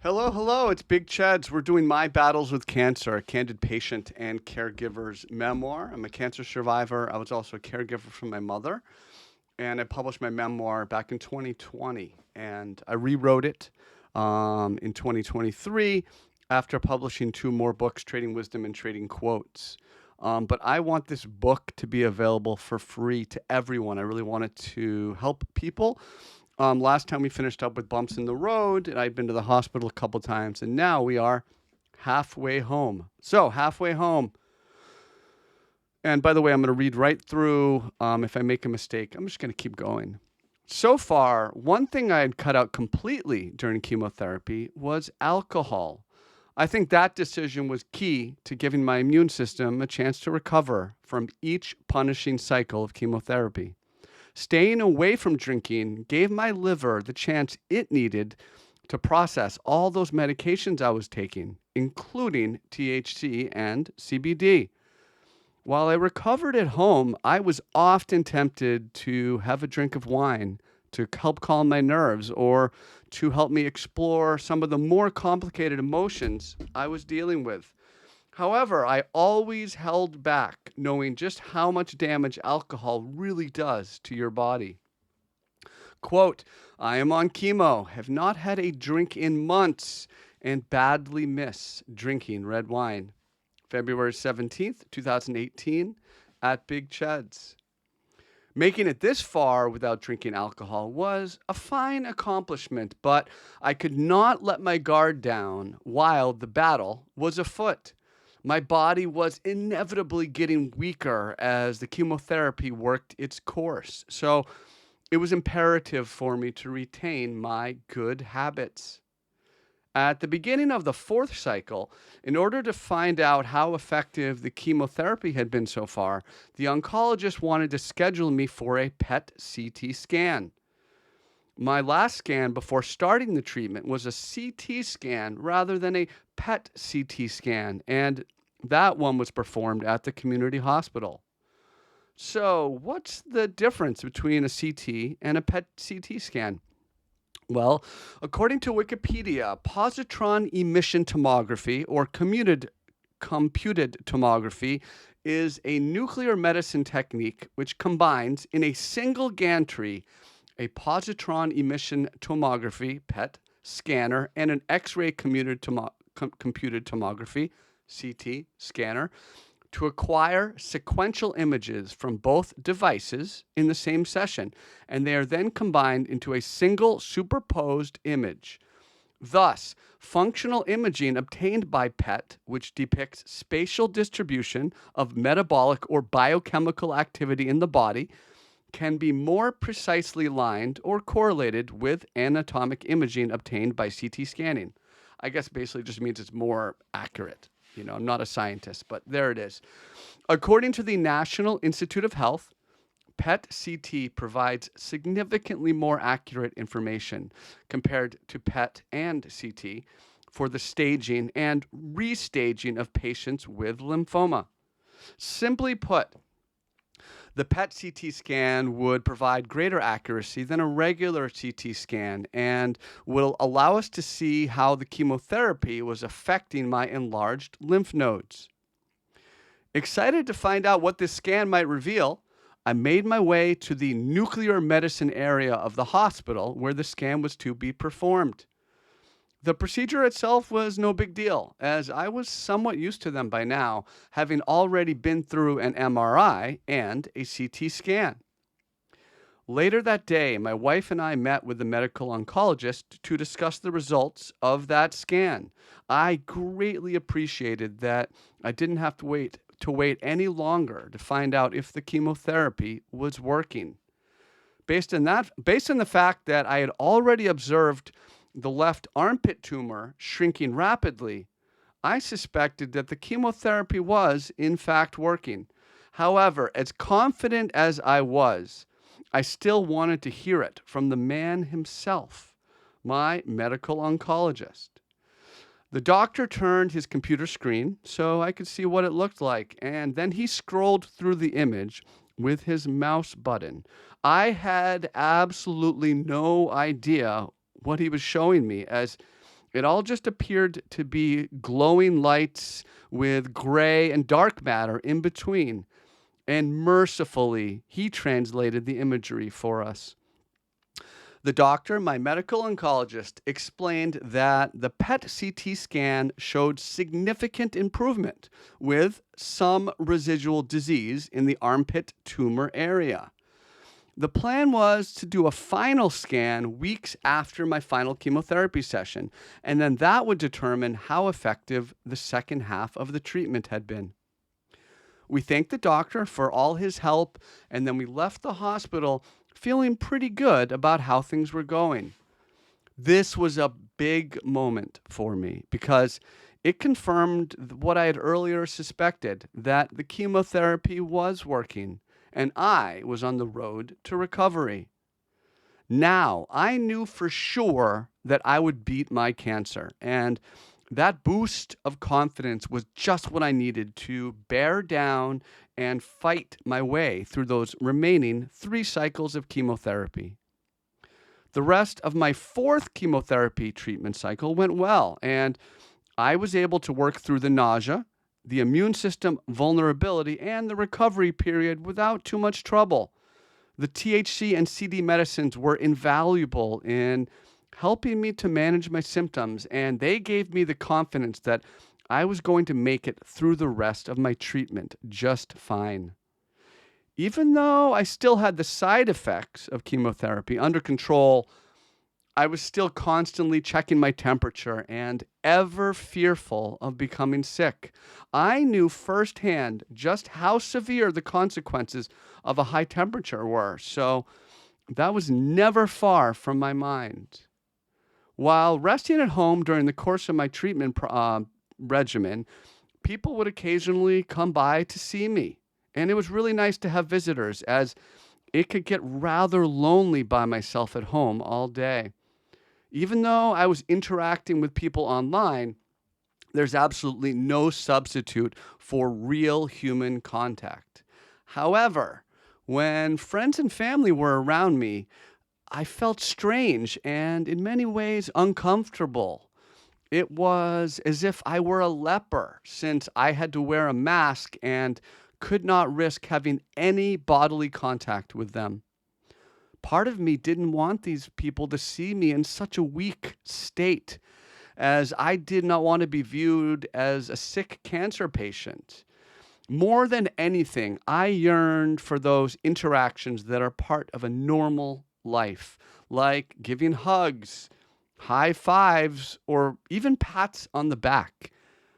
Hello, hello. It's Big Cheds. We're doing My Battles with Cancer, a candid patient and caregiver's memoir. I'm a cancer survivor. I was also a caregiver for my mother, and I published my memoir back in 2020. And I rewrote it in 2023 after publishing two more books, Trading Wisdom and Trading Quotes. But I want this book to be available for free to everyone. I really want it to help people. Last time we finished up with bumps in the road, and I'd been to the hospital a couple times, and now we are halfway home. So, halfway home. And by the way, I'm going to read right through. If I make a mistake, I'm just going to keep going. So far, one thing I had cut out completely during chemotherapy was alcohol. I think that decision was key to giving my immune system a chance to recover from each punishing cycle of chemotherapy. Staying away from drinking gave my liver the chance it needed to process all those medications I was taking, including THC and CBD. While I recovered at home, I was often tempted to have a drink of wine to help calm my nerves or to help me explore some of the more complicated emotions I was dealing with. However, I always held back, knowing just how much damage alcohol really does to your body. Quote, I am on chemo, have not had a drink in months, and badly miss drinking red wine. February 17th, 2018, at Big Cheds. Making it this far without drinking alcohol was a fine accomplishment, but I could not let my guard down while the battle was afoot. My body was inevitably getting weaker as the chemotherapy worked its course. So it was imperative for me to retain my good habits. At the beginning of the fourth cycle, in order to find out how effective the chemotherapy had been so far, the oncologist wanted to schedule me for a PET CT scan. My last scan before starting the treatment was a CT scan rather than a PET CT scan, and that one was performed at the community hospital. So, what's the difference between a CT and a PET CT scan? Well, according to Wikipedia, positron emission tomography or computed tomography is a nuclear medicine technique which combines in a single gantry a positron emission tomography PET scanner and an X-ray computed tomography CT scanner to acquire sequential images from both devices in the same session, and they are then combined into a single superposed image. Thus, functional imaging obtained by PET, which depicts spatial distribution of metabolic or biochemical activity in the body, can be more precisely aligned or correlated with anatomic imaging obtained by CT scanning. I guess basically just means it's more accurate. I'm not a scientist, but there it is. According to the National Institute of Health, PET CT provides significantly more accurate information compared to PET and CT for the staging and restaging of patients with lymphoma. Simply put, the PET CT scan would provide greater accuracy than a regular CT scan and will allow us to see how the chemotherapy was affecting my enlarged lymph nodes. Excited to find out what this scan might reveal, I made my way to the nuclear medicine area of the hospital where the scan was to be performed. The procedure itself was no big deal, as I was somewhat used to them by now, having already been through an MRI and a CT scan. Later that day, my wife and I met with the medical oncologist to discuss the results of that scan. I greatly appreciated that I didn't have to wait any longer to find out if the chemotherapy was working. Based on the fact that I had already observed the left armpit tumor shrinking rapidly, I suspected that the chemotherapy was, in fact, working. However, as confident as I was, I still wanted to hear it from the man himself, my medical oncologist. The doctor turned his computer screen so I could see what it looked like, and then he scrolled through the image with his mouse button. I had absolutely no idea what he was showing me, as It all just appeared to be glowing lights with gray and dark matter in between. And mercifully, he translated the imagery for us. The doctor, my medical oncologist, explained that the PET CT scan showed significant improvement with some residual disease in the armpit tumor area. The plan was to do a final scan weeks after my final chemotherapy session, and then that would determine how effective the second half of the treatment had been. We thanked the doctor for all his help, and then we left the hospital feeling pretty good about how things were going. This was a big moment for me because it confirmed what I had earlier suspected, that the chemotherapy was working and I was on the road to recovery. Now, I knew for sure that I would beat my cancer, and that boost of confidence was just what I needed to bear down and fight my way through those remaining 3 cycles of chemotherapy. The rest of my 4th chemotherapy treatment cycle went well, and I was able to work through the nausea, the immune system vulnerability, and the recovery period without too much trouble. The THC and CD medicines were invaluable in helping me to manage my symptoms, and they gave me the confidence that I was going to make it through the rest of my treatment just fine. Even though I still had the side effects of chemotherapy under control, I was still constantly checking my temperature and ever fearful of becoming sick. I knew firsthand just how severe the consequences of a high temperature were, so that was never far from my mind. While resting at home during the course of my treatment regimen, people would occasionally come by to see me, and it was really nice to have visitors, as it could get rather lonely by myself at home all day. Even though I was interacting with people online, there's absolutely no substitute for real human contact. However, when friends and family were around me, I felt strange and in many ways uncomfortable. It was as if I were a leper, since I had to wear a mask and could not risk having any bodily contact with them. Part of me didn't want these people to see me in such a weak state, as I did not want to be viewed as a sick cancer patient. More than anything, I yearned for those interactions that are part of a normal life, like giving hugs, high fives, or even pats on the back.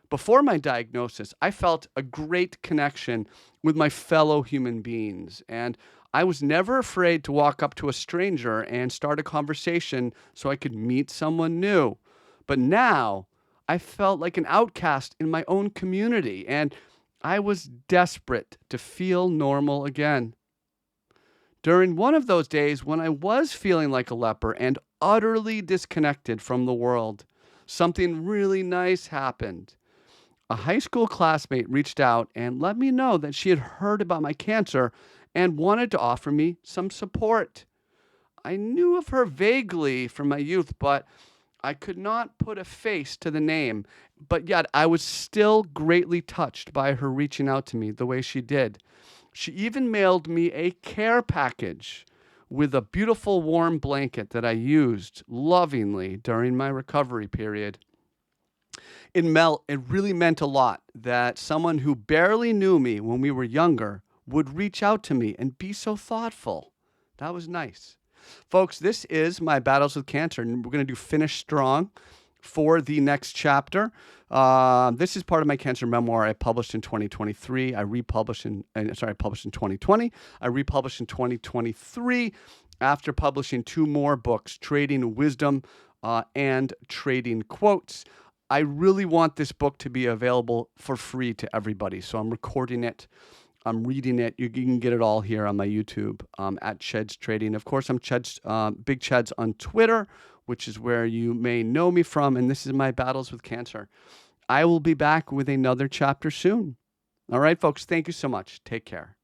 Before my diagnosis, I felt a great connection with my fellow human beings, and I was never afraid to walk up to a stranger and start a conversation so I could meet someone new. But now, I felt like an outcast in my own community, and I was desperate to feel normal again. During one of those days when I was feeling like a leper and utterly disconnected from the world, something really nice happened. A high school classmate reached out and let me know that she had heard about my cancer and wanted to offer me some support. I knew of her vaguely from my youth, but I could not put a face to the name. But yet I was still greatly touched by her reaching out to me the way she did. She even mailed me a care package with a beautiful warm blanket that I used lovingly during my recovery period. It really meant a lot that someone who barely knew me when we were younger would reach out to me and be so thoughtful. That was nice. Folks, this is my battles with cancer, and we're going to do Finish Strong for the next chapter. This is part of my cancer memoir I published in 2023. I published in 2020. I republished in 2023 after publishing 2 more books, Trading Wisdom and Trading Quotes. I really want this book to be available for free to everybody, so I'm recording it. I'm reading it. You can get it all here on my YouTube at Cheds Trading. Of course, I'm Cheds, Big Cheds on Twitter, which is where you may know me from, and this is my battles with cancer. I will be back with another chapter soon. All right, folks, thank you so much. Take care.